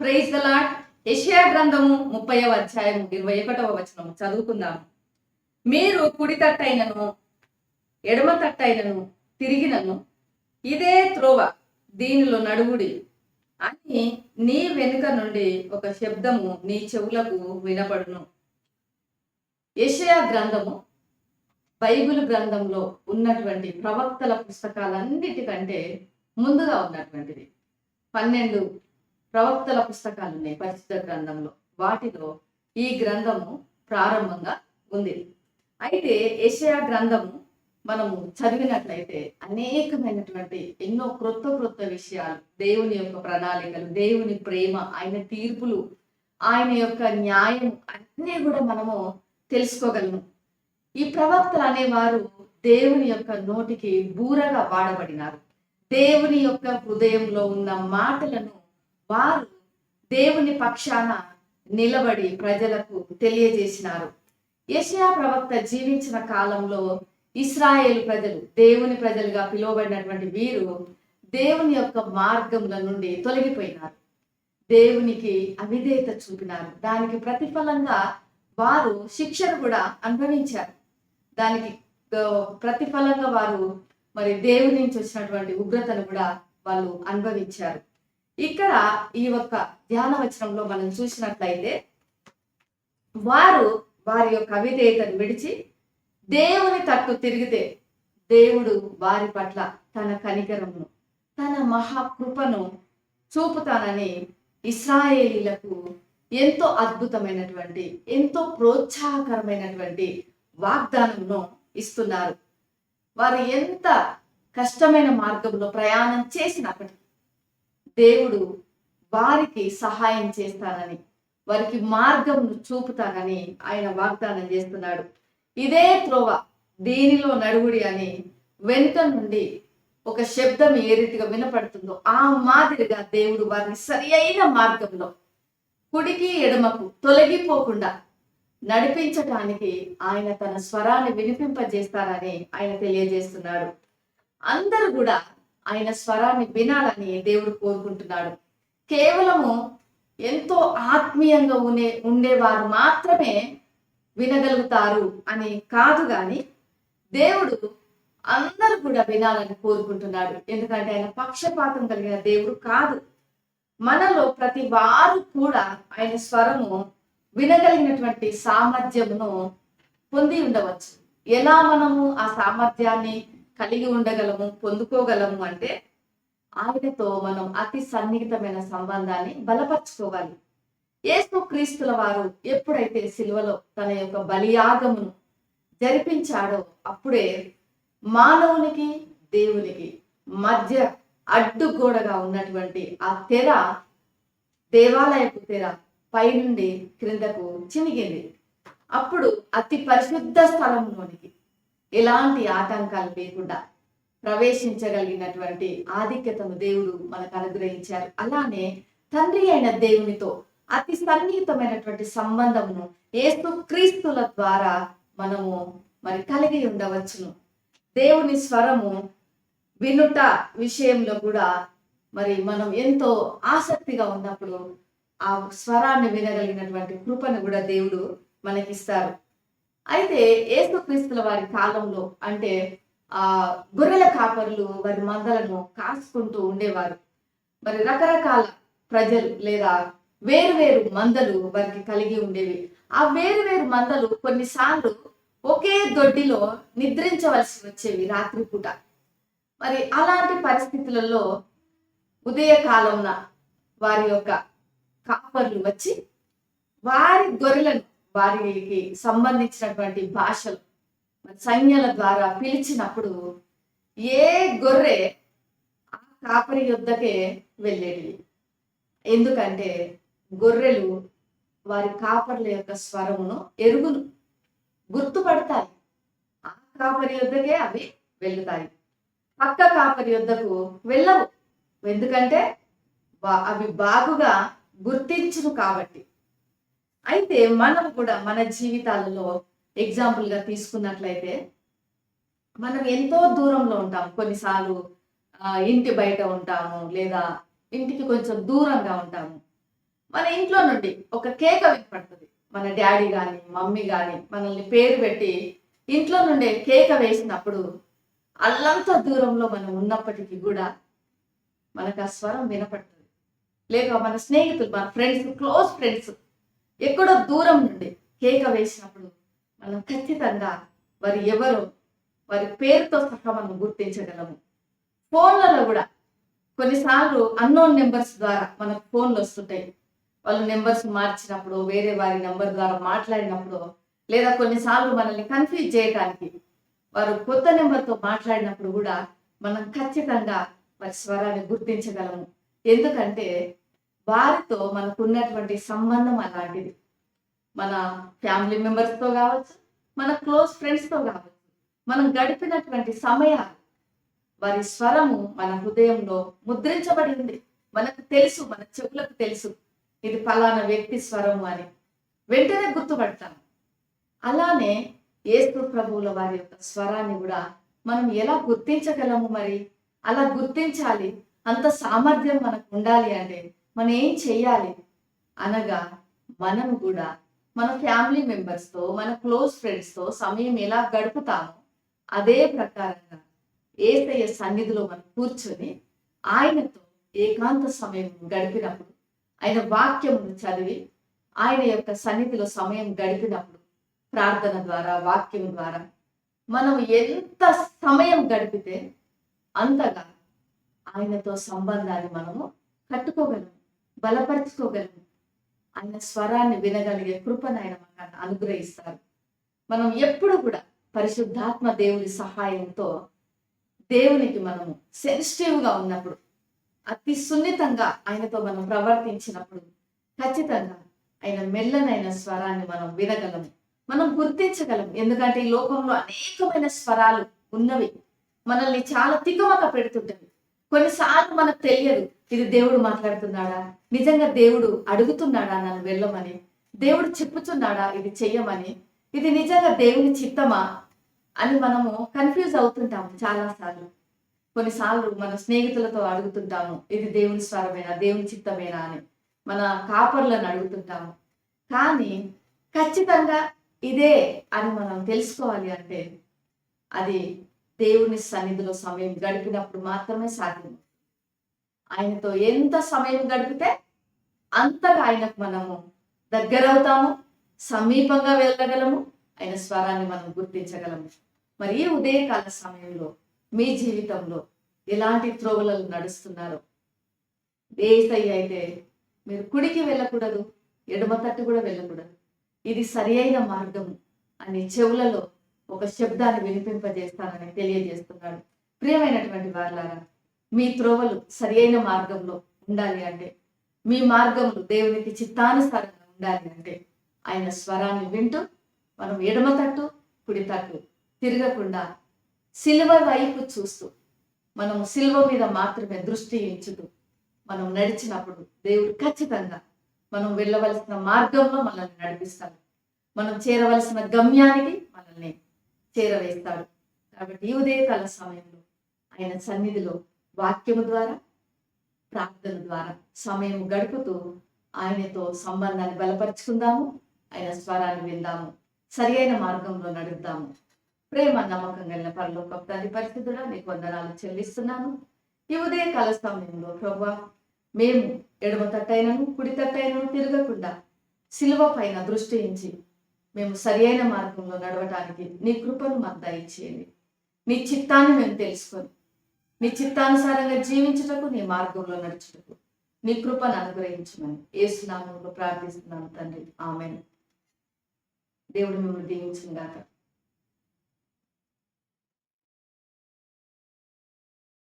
Praise the lord. యెషయా గ్రంథము 30వ అధ్యాయము 21వ వచనం చదువుకుందాం. మీరు కుడి తట్టైనను ఎడమ తట్టైనను తిరిగినను ఇదే త్రోవ, దీనిలో నడువుడి అని నీ వెనుక నుండి ఒక శబ్దము నీ చెవులకు వినపడును. యెషయా గ్రంథము బైబిల్ గ్రంథంలో ఉన్నటువంటి ప్రవక్తల పుస్తకాలన్నిటికంటే ముందుగా ఉన్నటువంటిది. 12 ప్రవక్తల పుస్తకాలు ఉన్నాయి పరిశుద్ధ గ్రంథంలో. వాటిలో ఈ గ్రంథము ప్రారంభంగా ఉంది. అయితే యెషయా గ్రంథము మనము చదివినట్లయితే అనేకమైనటువంటి ఎన్నో క్రొత్త విషయాలు, దేవుని యొక్క ప్రణాళికలు, దేవుని ప్రేమ, ఆయన తీర్పులు, ఆయన యొక్క న్యాయం అన్నీ కూడా మనము తెలుసుకోగలము. ఈ ప్రవక్తలు అనేవారు దేవుని యొక్క నోటికి బూరగా వాడబడినారు. దేవుని యొక్క హృదయంలో ఉన్న మాటలను వారు దేవుని పక్షాన నిలబడి ప్రజలకు తెలియజేసినారు. యెషయా ప్రవక్త జీవించిన కాలంలో ఇశ్రాయేలు ప్రజలు, దేవుని ప్రజలుగా పిలువబడినటువంటి వీరు దేవుని యొక్క మార్గముల నుండి తొలగిపోయినారు. దేవునికి అవిధేయత చూపినారు. దానికి ప్రతిఫలంగా వారు శిక్షను కూడా అనుభవించారు. దానికి ప్రతిఫలంగా వారు మరి దేవుని నుంచి వచ్చినటువంటి ఉగ్రతను కూడా వాళ్ళు అనుభవించారు. ఇక్కడ ఈ యొక్క ధ్యాన వచనంలో మనం చూసినట్లయితే వారు వారి యొక్క అవిధేయతను విడిచి దేవుని తట్టు తిరిగితే దేవుడు వారి పట్ల తన కనికరమును, తన మహాకృపను చూపుతానని ఇశ్రాయేలీలకు ఎంతో అద్భుతమైనటువంటి, ఎంతో ప్రోత్సాహకరమైనటువంటి వాగ్దానమును ఇస్తున్నారు. వారు ఎంత కష్టమైన మార్గంలో ప్రయాణం చేసినప్పటికీ దేవుడు వారికి సహాయం చేస్తానని, వారికి మార్గంను చూపుతానని ఆయన వాగ్దానం చేస్తున్నాడు. ఇదే త్రోవ, దీనిలో నడువుడి అని వెనుక నుండి ఒక శబ్దం ఏ రీతిగా వినపడుతుందో ఆ మాదిరిగా దేవుడు వారిని సరి అయిన మార్గంలో కుడికి ఎడమకు తొలగిపోకుండా నడిపించటానికి ఆయన తన స్వరాన్ని వినిపింపజేస్తారని ఆయన తెలియజేస్తున్నాడు. అందరూ కూడా ఆయన స్వరాన్ని వినాలని దేవుడు కోరుకుంటున్నాడు. కేవలము ఎంతో ఆత్మీయంగా ఉండేవారు మాత్రమే వినగలుగుతారు అని కాదు, కానీ దేవుడు అందరూ కూడా వినాలని కోరుకుంటున్నాడు. ఎందుకంటే ఆయన పక్షపాతం కలిగిన దేవుడు కాదు. మనలో ప్రతి వారు కూడా ఆయన స్వరము వినగలిగినటువంటి సామర్థ్యమును పొంది ఉండవచ్చు. ఎలా మనము ఆ సామర్థ్యాన్ని కలిగి ఉండగలము, పొందుకోగలము అంటే ఆయనతో మనం అతి సన్నిహితమైన సంబంధాన్ని బలపరుచుకోవాలి. యేసు క్రీస్తుల వారు ఎప్పుడైతే సిలువలో తన యొక్క బలియాగమును జరిపించాడో అప్పుడే మానవునికి దేవునికి మధ్య అడ్డుగోడగా ఉన్నటువంటి ఆ తెర, దేవాలయపు తెర పైనుండి క్రిందకు చినిగింది. అప్పుడు అతి పరిశుద్ధ స్థలంలోనికి ఎలాంటి ఆటంకాలు లేకుండా ప్రవేశించగలిగినటువంటి ఆధిక్యతను దేవుడు మనకు అనుగ్రహించారు. అలానే తండ్రి అయిన దేవునితో అతి సన్నిహితమైనటువంటి సంబంధమును యేసు క్రీస్తుల ద్వారా మనము మరి కలిగి ఉండవచ్చును. దేవుని స్వరము వినుట విషయంలో కూడా మరి మనం ఎంతో ఆసక్తిగా ఉన్నప్పుడు ఆ స్వరాన్ని వినగలిగినటువంటి కృపను కూడా దేవుడు మనకిస్తారు. అయితే యేసు క్రీస్తుల వారి కాలంలో అంటే గొర్రెల కాపరులు వారి మందలను కాసుకుంటూ ఉండేవారు. మరి రకరకాల ప్రజలు లేదా వేరు మందలు వారికి కలిగి ఉండేవి. ఆ వేరు మందలు కొన్నిసార్లు ఒకే దొడ్డిలో నిద్రించవలసి వచ్చేవి రాత్రిపూట. మరి అలాంటి పరిస్థితులలో ఉదయకాలంన వారి యొక్క కాపర్లు వచ్చి వారి గొర్రెలను వారికి సంబంధించినటువంటి భాషలు సైన్యాల ద్వారా పిలిచినప్పుడు ఏ గొర్రె ఆ కాపరి యొద్దకే వెళ్ళేటివి. ఎందుకంటే గొర్రెలు వారి కాపర్ల యొక్క స్వరమును ఎరుగును, గుర్తుపడతాయి. ఆ కాపరి యొద్దకే అవి వెళ్తాయి, పక్క కాపరి యొద్దకు వెళ్ళవు. ఎందుకంటే అవి బాగుగా గుర్తించును కాబట్టి. అయితే మనం కూడా మన జీవితాలలో ఎగ్జాంపుల్ గా తీసుకున్నట్లయితే మనం ఎంతో దూరంలో ఉంటాం. కొన్నిసార్లు ఇంటి బయట ఉంటాము, లేదా ఇంటికి కొంచెం దూరంగా ఉంటాము. మన ఇంట్లో నుండి ఒక కేక వినపడుతుంది. మన డాడీ కానీ మమ్మీ కానీ మనల్ని పేరు పెట్టి ఇంట్లో నుండే కేక వేసినప్పుడు అల్లంత దూరంలో మనం ఉన్నప్పటికీ కూడా మనకు ఆ స్వరం వినపడుతుంది. లేక మన స్నేహితులు, మన ఫ్రెండ్స్, క్లోజ్ ఫ్రెండ్స్ ఎక్కడో దూరం నుండి కేక వేసినప్పుడు మనం ఖచ్చితంగా వారు ఎవరో వారి పేరుతో సహా మనం గుర్తించగలము. ఫోన్లలో కూడా కొన్నిసార్లు అన్నోన్ నెంబర్స్ ద్వారా మనకు ఫోన్లు వస్తుంటాయి. వాళ్ళు నెంబర్స్ మార్చినప్పుడు, వేరే వారి నెంబర్ ద్వారా మాట్లాడినప్పుడు, లేదా కొన్నిసార్లు మనల్ని కన్ఫ్యూజ్ చేయడానికి వారు కొత్త నెంబర్తో మాట్లాడినప్పుడు కూడా మనం ఖచ్చితంగా వారి స్వరాన్ని గుర్తించగలము. ఎందుకంటే వారితో మనకు ఉన్నటువంటి సంబంధం అలాంటిది. మన ఫ్యామిలీ మెంబర్స్తో కావచ్చు, మన క్లోజ్ ఫ్రెండ్స్తో కావచ్చు, మనం గడిపినటువంటి సమయాలు వారి స్వరము మన హృదయంలో ముద్రించబడి ఉంది. మనకు తెలుసు, మన చెవులకు తెలుసు ఇది ఫలానా వ్యక్తి స్వరము అని వెంటనే గుర్తుపడతాం. అలానే యేసు ప్రభువుల వారి యొక్క స్వరాన్ని కూడా మనం ఎలా గుర్తించగలము? మరి అలా గుర్తించాలి, అంత సామర్థ్యం మనకు ఉండాలి అంటే మనం ఏం చెయ్యాలి అనగా, మనం కూడా మన ఫ్యామిలీ మెంబర్స్తో, మన క్లోజ్ ఫ్రెండ్స్తో సమయం ఎలా గడుపుతామో అదే ప్రకారంగా యేసయ్య సన్నిధిలో మనం కూర్చొని ఆయనతో ఏకాంత సమయం గడిపినప్పుడు, ఆయన వాక్యమును చదివి ఆయన యొక్క సన్నిధిలో సమయం గడిపినప్పుడు, ప్రార్థన ద్వారా, వాక్యం ద్వారా మనం ఎంత సమయం గడిపితే అంతగా ఆయనతో సంబంధాన్ని మనము కట్టుకోగలము, బలపరుచుకోగలము. ఆయన స్వరాన్ని వినగలిగే కృపను ఆయన మనకు అనుగ్రహిస్తారు. మనం ఎప్పుడు కూడా పరిశుద్ధాత్మ దేవుని సహాయంతో దేవునికి మనము సెన్సిటివ్గా ఉన్నప్పుడు, అతి సున్నితంగా ఆయనతో మనం ప్రవర్తించినప్పుడు ఖచ్చితంగా ఆయన మెల్లనైన స్వరాన్ని మనం వినగలము, మనం గుర్తించగలం. ఎందుకంటే ఈ లోకంలో అనేకమైన స్వరాలు ఉన్నవి, మనల్ని చాలా తికమక పెడుతుంటవి. కొన్నిసార్లు మనకు తెలియదు ఇది దేవుడు మాట్లాడుతున్నాడా, నిజంగా దేవుడు అడుగుతున్నాడా నన్ను వెళ్ళమని, దేవుడు చెప్పుతున్నాడా ఇది చెయ్యమని, ఇది నిజంగా దేవుని చిత్తమా అని మనము కన్ఫ్యూజ్ అవుతుంటాము చాలాసార్లు. కొన్నిసార్లు మన స్నేహితులతో అడుగుతుంటాము ఇది దేవుని స్వరమేనా, దేవుని చిత్తమేనా అని మన కాపర్లను అడుగుతుంటాము. కానీ ఖచ్చితంగా ఇదే అని మనం తెలుసుకోవాలి అంటే అది దేవుని సన్నిధిలో సమయం గడిపినప్పుడు మాత్రమే సాధ్యం. ఆయనతో ఎంత సమయం గడిపితే అంతగా ఆయనకు మనము దగ్గరవుతాము, సమీపంగా వెళ్ళగలము, ఆయన స్వరాన్ని మనం గుర్తించగలము. మరి ఈ ఉదయకాల సమయంలో మీ జీవితంలో ఎలాంటి త్రోవలలో నడుస్తున్నారో, యేసయ్య అయితే మీరు కుడికి వెళ్ళకూడదు, ఎడమ తట్టు కూడా వెళ్ళకూడదు, ఇది సరి అయిన మార్గము అని చెవులలో ఒక శబ్దాన్ని వినిపింపజేస్తానని తెలియజేస్తున్నాడు. ప్రియమైనటువంటి వారలారా, మీ త్రోవలు సరి అయిన మార్గంలో ఉండాలి అంటే, మీ మార్గములు దేవునికి చిత్తానుసారంగా ఉండాలి అంటే ఆయన స్వరాన్ని వింటూ మనం ఎడమ తట్టు కుడి తట్టు తిరగకుండా సిలువ వైపు చూస్తూ, మనము సిలువ మీద మాత్రమే దృష్టి ఉంచుతూ మనం నడిచినప్పుడు దేవుడు ఖచ్చితంగా మనం వెళ్ళవలసిన మార్గంలో మనల్ని నడిపిస్తాడు, మనం చేరవలసిన గమ్యానికి మనల్ని చేరవేస్తాడు. కాబట్టి ఈ ఉదయకాల సమయంలో ఆయన సన్నిధిలో వాక్యము ద్వారా, ప్రార్థన ద్వారా సమయం గడుపుతూ ఆయనతో సంబంధాన్ని బలపరుచుకుందాము, ఆయన స్వరాన్ని విందాము, సరి అయిన మార్గంలో నడుద్దాము. ప్రేమ నమ్మకం కలిగిన పరలోక తండ్రి పరిస్థితుల్లో నీకు వందనాలు చెల్లిస్తున్నాను. ఈ ఉదయకాల సమయంలో ప్రభువా, మేము ఎడమ తట్టైనను కుడి తట్టైనను తిరగకుండా సిలువ పైన దృష్టి ఉంచి మేము సరి అయిన మార్గంలో నడవటానికి నీ కృపను మాకు దయచేయండి. నీ చిత్తాన్ని మేము తెలుసుకొని నీ చిత్తానుసారంగా జీవించుటకు, నీ మార్గంలో నడుచుటకు నీ కృపను అనుగ్రహించమని యేసు నామములో ప్రార్థిస్తున్నాను తండ్రి, ఆమేన్. దేవుడు మిమ్మల్ని దీవించును గాక.